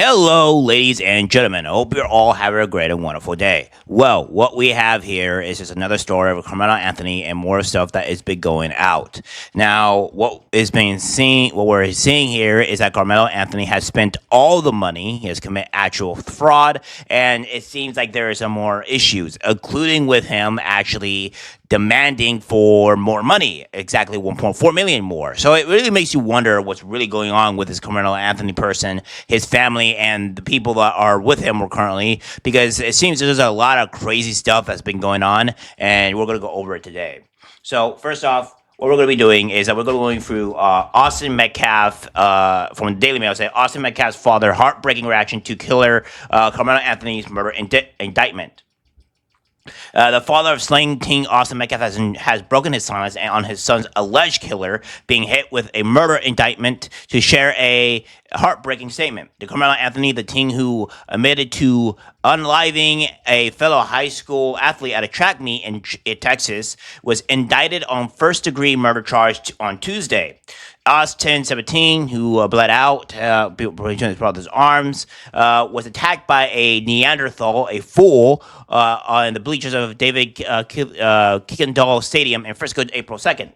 Hello, ladies and gentlemen. I hope you're all having a great and wonderful day. Well, what we have here is just another story of Karmelo Anthony and more stuff that has been going out. Now, what we're seeing here is that Karmelo Anthony has spent all the money. He has committed actual fraud, and it seems like there are some more issues, including with him actually demanding for more money, exactly 1.4 million more. So it really makes you wonder what's really going on with this Karmelo Anthony person, his family, and the people that are with him currently, because it seems there's a lot of crazy stuff that's been going on, and we're going to go over it today. So first off, what we're going to be doing is that we're going through Austin Metcalf from the Daily Mail. Say Austin Metcalf's father heartbreaking reaction to killer Karmelo Anthony's murder indictment. The father of slain teen Austin Metcalf has broken his silence on his son's alleged killer being hit with a murder indictment to share a heartbreaking statement. The Karmelo Anthony, the teen who admitted to unaliving a fellow high school athlete at a track meet in Texas, was indicted on first-degree murder charge on Tuesday. Austin, 17, who bled out between his brother's arms, was attacked by a Neanderthal, a fool, in the bleachers of David Kuykendall Stadium in Frisco, April 2nd.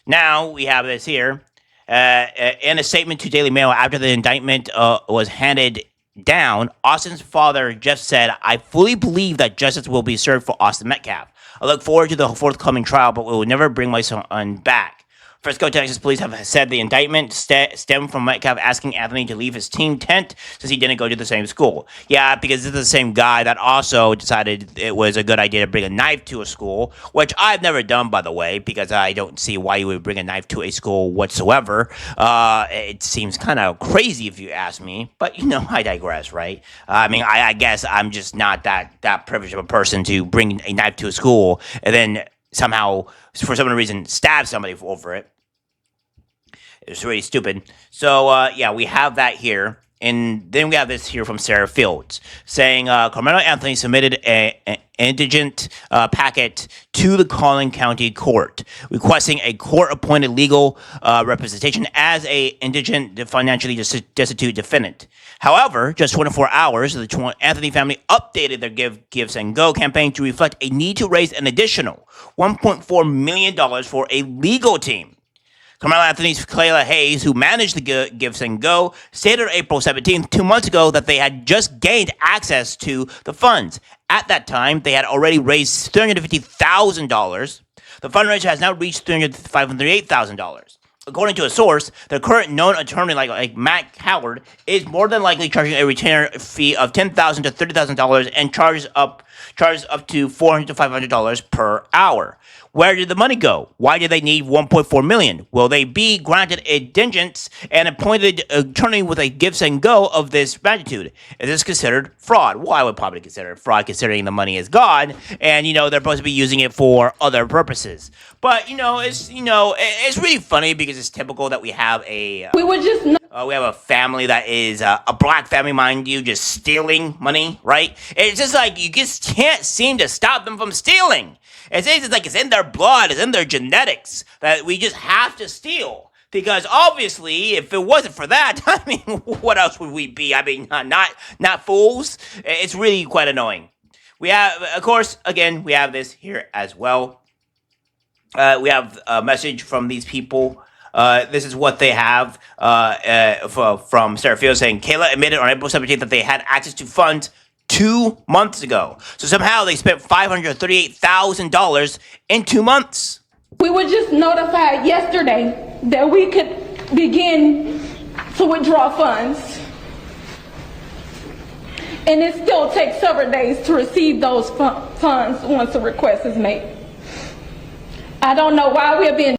Now we have this here. In a statement to Daily Mail after the indictment was handed down, Austin's father Jeff said, "I fully believe that justice will be served for Austin Metcalf. I look forward to the forthcoming trial, but we will never bring my son back." Frisco, Texas police have said the indictment stemmed from Metcalf asking Anthony to leave his team tent since he didn't go to the same school. Yeah, because this is the same guy that also decided it was a good idea to bring a knife to a school, which I've never done, by the way, because I don't see why you would bring a knife to a school whatsoever. It seems kind of crazy if you ask me, but I digress, right? I mean, I guess I'm just not that privileged of a person to bring a knife to a school and then somehow, for some reason, stab somebody over it. It's really stupid. So, we have that here. And then we have this here from Sarah Fields saying Karmelo Anthony submitted an indigent packet to the Collin County Court requesting a court-appointed legal representation as a indigent, financially destitute defendant. However, just 24 hours, the Anthony family updated their Give, Send, Go campaign to reflect a need to raise an additional $1.4 million for a legal team. Karmelo Anthony's Kayla Hayes, who managed the Give, Send, Go, stated April 17th, 2 months ago, that they had just gained access to the funds. At that time, they had already raised $350,000. The fundraiser has now reached $508,000. According to a source, the current known attorney, like Matt Howard, is more than likely charging a retainer fee of $10,000 to $30,000 and charges up to $400 to $500 per hour. Where did the money go? Why did they need $1.4 million? Will they be granted indigence and appointed attorney with a Give, Send, Go of this magnitude? Is this considered fraud? Well, I would probably consider it fraud considering the money is gone and, they're supposed to be using it for other purposes. But, it's really funny because it's typical that we have we have a family that is a black family, mind you, just stealing money, right? It's just like you just can't seem to stop them from stealing. It's like it's in their blood, it's in their genetics that we just have to steal. Because obviously, if it wasn't for that, I mean, what else would we be? I mean, not fools. It's really quite annoying. We have, of course, again, we have this here as well. We have a message from these people. This is what they have from Sarah Fields saying, Kayla admitted on April 17th that they had access to funds 2 months ago. So somehow they spent $538,000 in 2 months. We were just notified yesterday that we could begin to withdraw funds. And it still takes several days to receive those funds once a request is made. I don't know why we're being...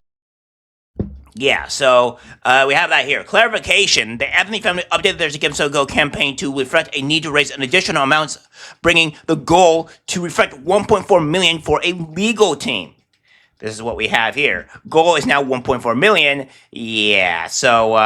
Yeah, so we have that here. Clarification, the Anthony family updated their Give, Send, Go campaign to reflect a need to raise an additional amount, bringing the goal to reflect $1.4 million for a legal team. This is what we have here. Goal is now $1.4 million. Yeah, so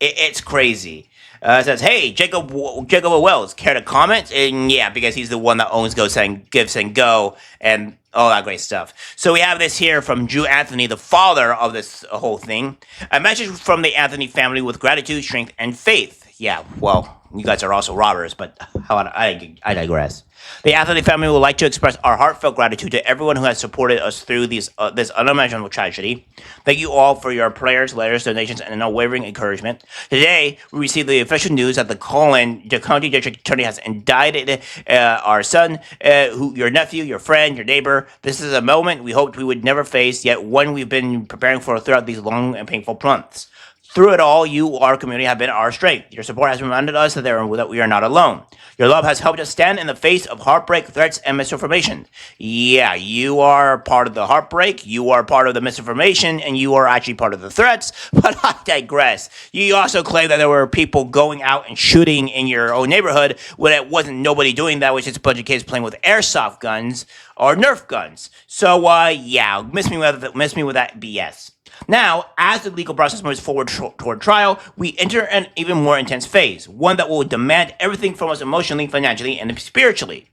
it's crazy. It says, hey, Jacob Wells, care to comment? And yeah, because he's the one that owns Give, Send, Go, and all that great stuff. So we have this here from Drew Anthony, the father of this whole thing. A message from the Anthony family with gratitude, strength, and faith. Yeah, well, you guys are also robbers, but I digress. The Anthony family would like to express our heartfelt gratitude to everyone who has supported us through this unimaginable tragedy. Thank you all for your prayers, letters, donations, and unwavering encouragement. Today, we received the official news that the county district attorney has indicted our son, your nephew, your friend, your neighbor. This is a moment we hoped we would never face, yet one we've been preparing for throughout these long and painful months. Through it all, you, our community, have been our strength. Your support has reminded us that we are not alone. Your love has helped us stand in the face of heartbreak, threats, and misinformation. Yeah, you are part of the heartbreak, you are part of the misinformation, and you are actually part of the threats, but I digress. You also claim that there were people going out and shooting in your own neighborhood when it wasn't nobody doing that, which is a bunch of kids playing with airsoft guns or Nerf guns. So, yeah, miss me with that BS. Now, as the legal process moves forward toward trial, we enter an even more intense phase, one that will demand everything from us emotionally, financially, and spiritually.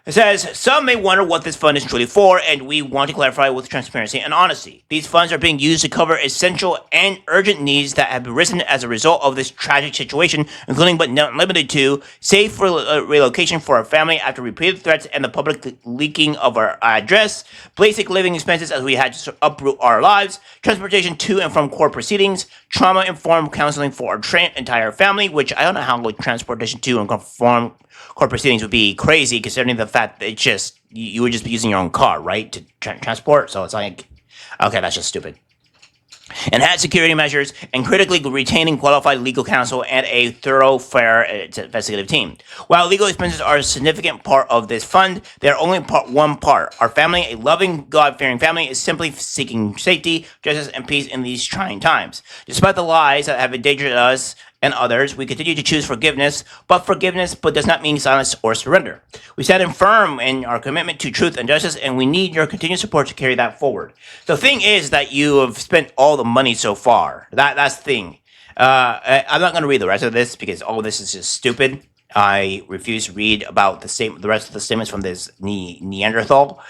It says, some may wonder what this fund is truly for, and we want to clarify with transparency and honesty. These funds are being used to cover essential and urgent needs that have arisen as a result of this tragic situation, including but not limited to safe relocation for our family after repeated threats and the public leaking of our address, basic living expenses as we had to uproot our lives, transportation to and from court proceedings, trauma-informed counseling for our entire family, which I don't know how transportation to and from court proceedings would be crazy, considering the fact that you would just be using your own car, right, to transport. So it's like, okay, that's just stupid. Enhanced security measures, and critically retaining qualified legal counsel and a thorough, fair investigative team. While legal expenses are a significant part of this fund, they are only one part. Our family, a loving, God-fearing family, is simply seeking safety, justice, and peace in these trying times. Despite the lies that have endangered us and others, we continue to choose forgiveness does not mean silence or surrender. We stand firm in our commitment to truth and justice, and we need your continued support to carry that forward. The thing is that you have spent all the money so far. That's the thing. I'm not going to read the rest of this because all of this is just stupid. I refuse to read about the rest of the statements from this Neanderthal.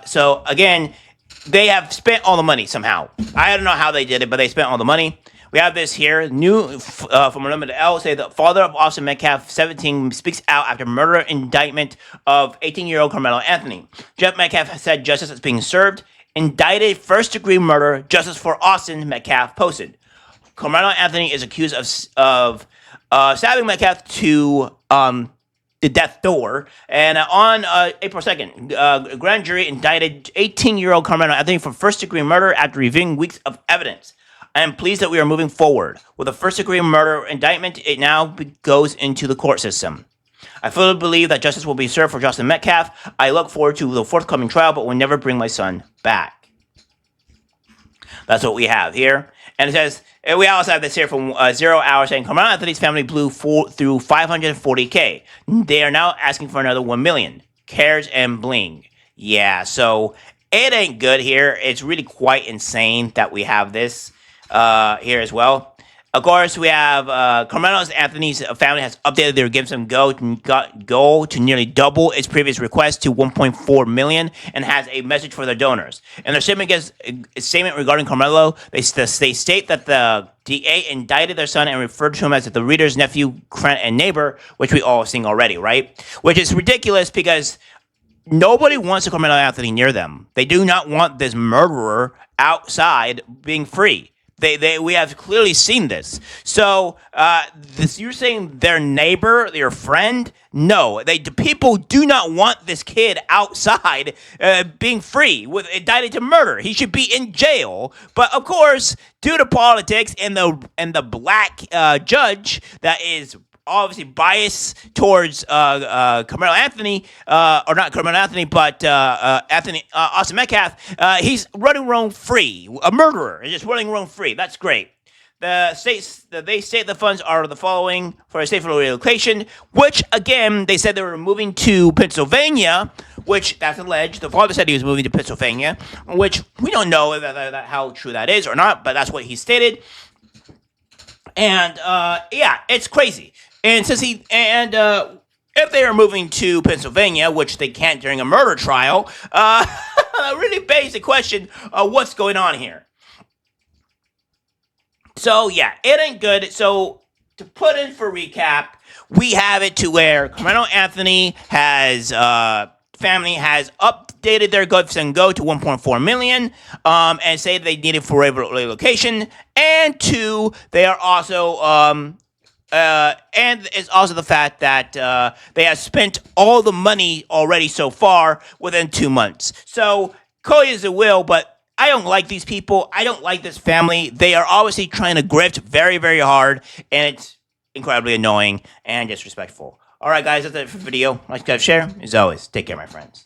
So again, they have spent all the money somehow. I don't know how they did it, but they spent all the money. We have this here, new from Unlimited L, say the father of Austin Metcalf, 17, speaks out after murder indictment of 18-year-old Karmelo Anthony. Jeff Metcalf said justice is being served. Indicted first-degree murder, justice for Austin Metcalf posted. Karmelo Anthony is accused of stabbing Metcalf to the death door. And on April 2nd, a grand jury indicted 18-year-old Karmelo Anthony for first-degree murder after reviewing weeks of evidence. I am pleased that we are moving forward. With a first-degree murder indictment, it now goes into the court system. I fully believe that justice will be served for Justin Metcalf. I look forward to the forthcoming trial, but will never bring my son back. That's what we have here. And it says, we also have this here from 0 Hour saying, Karmelo Anthony's family blew through $540K. They are now asking for another $1 million. Cares and bling. Yeah, so it ain't good here. It's really quite insane that we have this here as well. Of course, we have Karmelo Anthony's family has updated their Give Some goal to nearly double its previous request to $1.4 million and has a message for their donors. In their statement regarding Karmelo, they state that the DA indicted their son and referred to him as the reader's nephew, friend, and neighbor, which we all sing already, right? Which is ridiculous because nobody wants a Karmelo Anthony near them. They do not want this murderer outside being free. We have clearly seen this. So, you're saying their neighbor, their friend? No, people do not want this kid outside being free, indicted to murder. He should be in jail. But of course, due to politics and the black judge that is obviously biased towards Karmelo Anthony, or not Karmelo Anthony, but Austin Metcalf. He's running roam free, a murderer, just running roam free. That's great. They state the funds are the following for a safer relocation, which again they said they were moving to Pennsylvania, which that's alleged. The father said he was moving to Pennsylvania, which we don't know how true that is or not, but that's what he stated. And yeah, it's crazy. And if they are moving to Pennsylvania, which they can't during a murder trial, really begs the question of what's going on here. So yeah, it ain't good. So to put in for recap, we have it to where Karmelo Anthony has family has updated their gifts and go to 1.4 million, and say they need it for relocation, and two, they are also and it's also the fact that they have spent all the money already so far within 2 months. So call it as it will, but I don't like these people. I don't like this family. They are obviously trying to grift very, very hard, and it's incredibly annoying and disrespectful. All right, guys, that's it for the video. Like, subscribe, share. As always, take care, my friends.